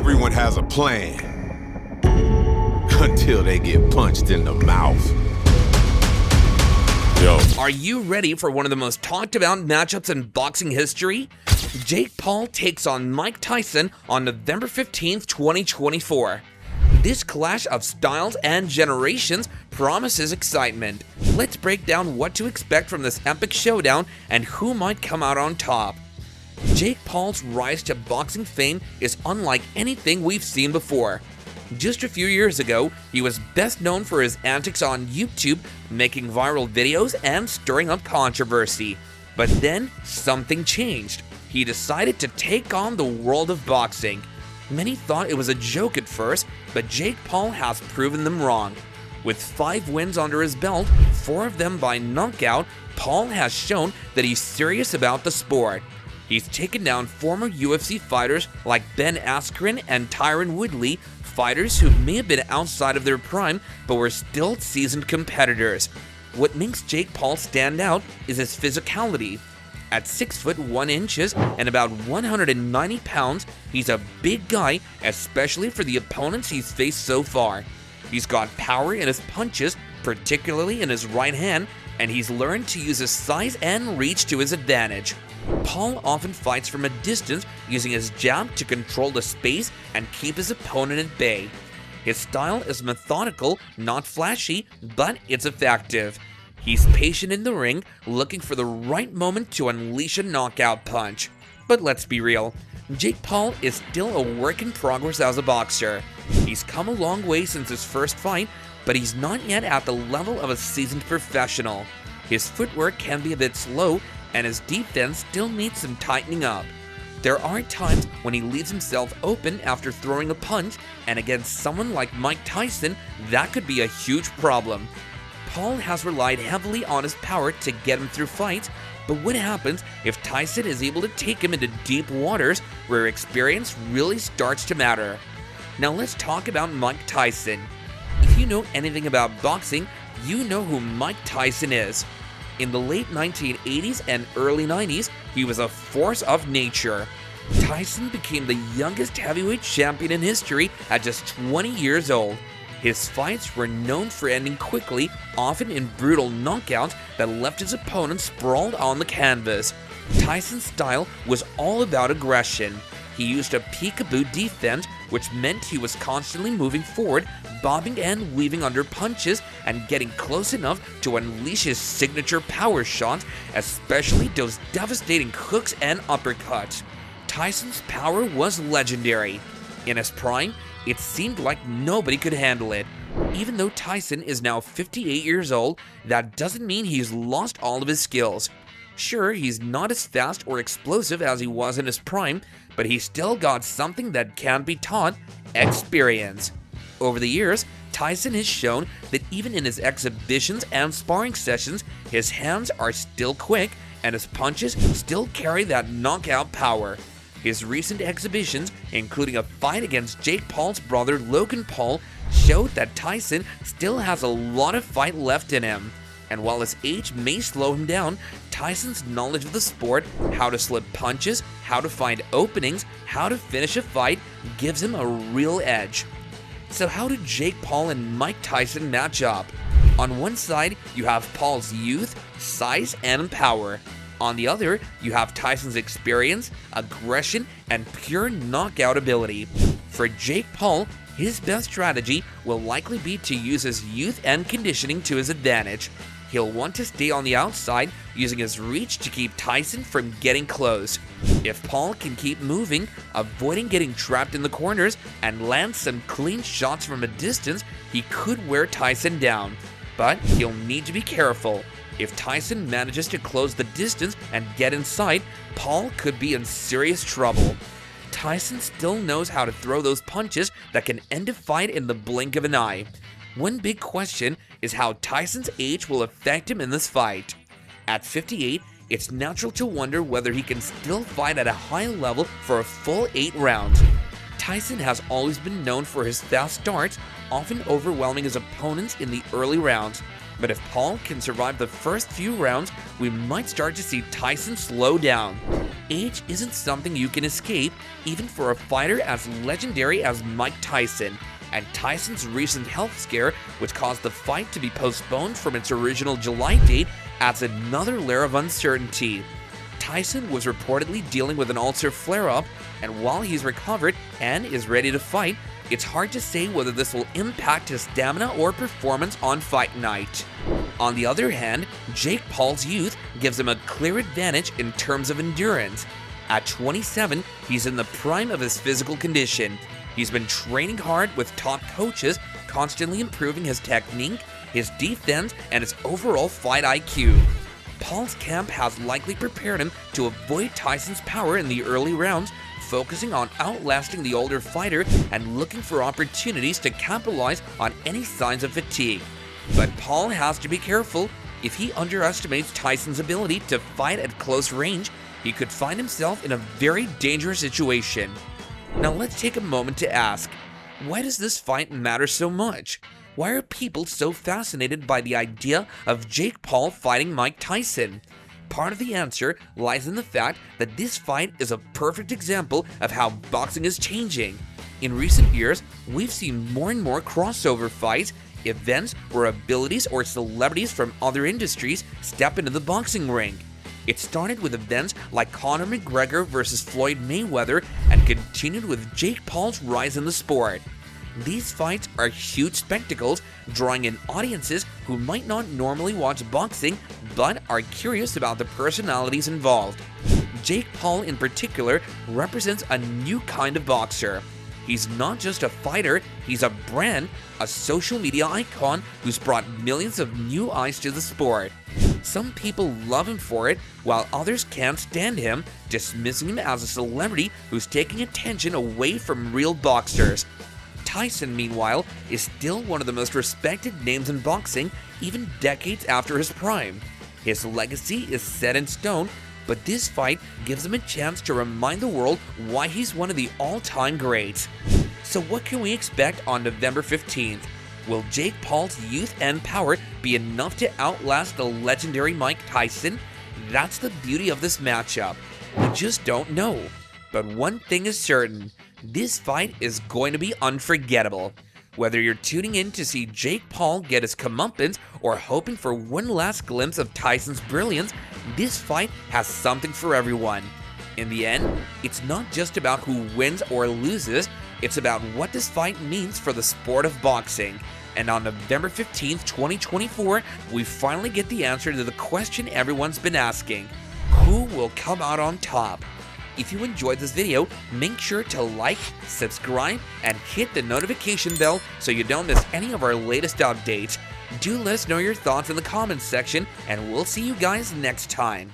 Everyone has a plan until they get punched in the mouth. Yo. Are you ready for one of the most talked about matchups in boxing history? Jake Paul takes on Mike Tyson on November 15th, 2024. This clash of styles and generations promises excitement. Let's break down what to expect from this epic showdown and who might come out on top. Jake Paul's rise to boxing fame is unlike anything we've seen before. Just a few years ago, he was best known for his antics on YouTube, making viral videos and stirring up controversy. But then, something changed. He decided to take on the world of boxing. Many thought it was a joke at first, but Jake Paul has proven them wrong. With 5 wins under his belt, 4 of them by knockout, Paul has shown that he's serious about the sport. He's taken down former UFC fighters like Ben Askren and Tyron Woodley, fighters who may have been outside of their prime but were still seasoned competitors. What makes Jake Paul stand out is his physicality. At 6 foot 1 inches and about 190 pounds, he's a big guy, especially for the opponents he's faced so far. He's got power in his punches, particularly in his right hand, and he's learned to use his size and reach to his advantage. Paul often fights from a distance, using his jab to control the space and keep his opponent at bay. His style is methodical, not flashy, but it's effective. He's patient in the ring, looking for the right moment to unleash a knockout punch. But let's be real, Jake Paul is still a work in progress as a boxer. He's come a long way since his first fight, but he's not yet at the level of a seasoned professional. His footwork can be a bit slow, and his defense still needs some tightening up. There are times when he leaves himself open after throwing a punch, and against someone like Mike Tyson, that could be a huge problem. Paul has relied heavily on his power to get him through fights, but what happens if Tyson is able to take him into deep waters where experience really starts to matter? Now let's talk about Mike Tyson. If you know anything about boxing, you know who Mike Tyson is. In the late 1980s and early 90s, he was a force of nature. Tyson became the youngest heavyweight champion in history at just 20 years old. His fights were known for ending quickly, often in brutal knockouts that left his opponent sprawled on the canvas. Tyson's style was all about aggression. He used a peekaboo defense, which meant he was constantly moving forward, bobbing and weaving under punches, and getting close enough to unleash his signature power shots, especially those devastating hooks and uppercuts. Tyson's power was legendary. In his prime, it seemed like nobody could handle it. Even though Tyson is now 58 years old, that doesn't mean he's lost all of his skills. Sure, he's not as fast or explosive as he was in his prime, but he's still got something that can't be taught: experience. Over the years, Tyson has shown that even in his exhibitions and sparring sessions, his hands are still quick and his punches still carry that knockout power. His recent exhibitions, including a fight against Jake Paul's brother Logan Paul, showed that Tyson still has a lot of fight left in him. And while his age may slow him down, Tyson's knowledge of the sport, how to slip punches, how to find openings, how to finish a fight, gives him a real edge. So how do Jake Paul and Mike Tyson match up? On one side, you have Paul's youth, size, and power. On the other, you have Tyson's experience, aggression, and pure knockout ability. For Jake Paul, his best strategy will likely be to use his youth and conditioning to his advantage. He'll want to stay on the outside, using his reach to keep Tyson from getting close. If Paul can keep moving, avoiding getting trapped in the corners, and land some clean shots from a distance, he could wear Tyson down. But he'll need to be careful. If Tyson manages to close the distance and get inside, Paul could be in serious trouble. Tyson still knows how to throw those punches that can end a fight in the blink of an eye. One big question is how Tyson's age will affect him in this fight. At 58, it's natural to wonder whether he can still fight at a high level for a full 8 rounds. Tyson has always been known for his fast starts, often overwhelming his opponents in the early rounds. But if Paul can survive the first few rounds, we might start to see Tyson slow down. age isn't something you can escape, even for a fighter as legendary as Mike Tyson. And Tyson's recent health scare, which caused the fight to be postponed from its original July date, adds another layer of uncertainty. Tyson was reportedly dealing with an ulcer flare-up, and while he's recovered and is ready to fight, it's hard to say whether this will impact his stamina or performance on fight night. On the other hand, Jake Paul's youth gives him a clear advantage in terms of endurance. At 27, he's in the prime of his physical condition. He's been training hard with top coaches, constantly improving his technique, his defense, and his overall fight IQ. Paul's camp has likely prepared him to avoid Tyson's power in the early rounds, focusing on outlasting the older fighter and looking for opportunities to capitalize on any signs of fatigue. But Paul has to be careful. If he underestimates Tyson's ability to fight at close range, he could find himself in a very dangerous situation. Now let's take a moment to ask, why does this fight matter so much? Why are people so fascinated by the idea of Jake Paul fighting Mike Tyson? Part of the answer lies in the fact that this fight is a perfect example of how boxing is changing. In recent years, we've seen more and more crossover fights, events where abilities or celebrities from other industries step into the boxing ring. It started with events like Conor McGregor versus Floyd Mayweather and continued with Jake Paul's rise in the sport. These fights are huge spectacles, drawing in audiences who might not normally watch boxing but are curious about the personalities involved. Jake Paul in particular represents a new kind of boxer. He's not just a fighter, he's a brand, a social media icon who's brought millions of new eyes to the sport. Some people love him for it, while others can't stand him, dismissing him as a celebrity who's taking attention away from real boxers. Tyson, meanwhile, is still one of the most respected names in boxing, even decades after his prime. His legacy is set in stone, but this fight gives him a chance to remind the world why he's one of the all-time greats. So what can we expect on November 15th? Will Jake Paul's youth and power be enough to outlast the legendary Mike Tyson? That's the beauty of this matchup. We just don't know. But one thing is certain, this fight is going to be unforgettable. Whether you're tuning in to see Jake Paul get his comeuppance or hoping for one last glimpse of Tyson's brilliance, this fight has something for everyone. In the end, it's not just about who wins or loses, it's about what this fight means for the sport of boxing. And on November 15th, 2024, we finally get the answer to the question everyone's been asking: who will come out on top? If you enjoyed this video, make sure to like, subscribe, and hit the notification bell so you don't miss any of our latest updates. Do let us know your thoughts in the comments section, and we'll see you guys next time.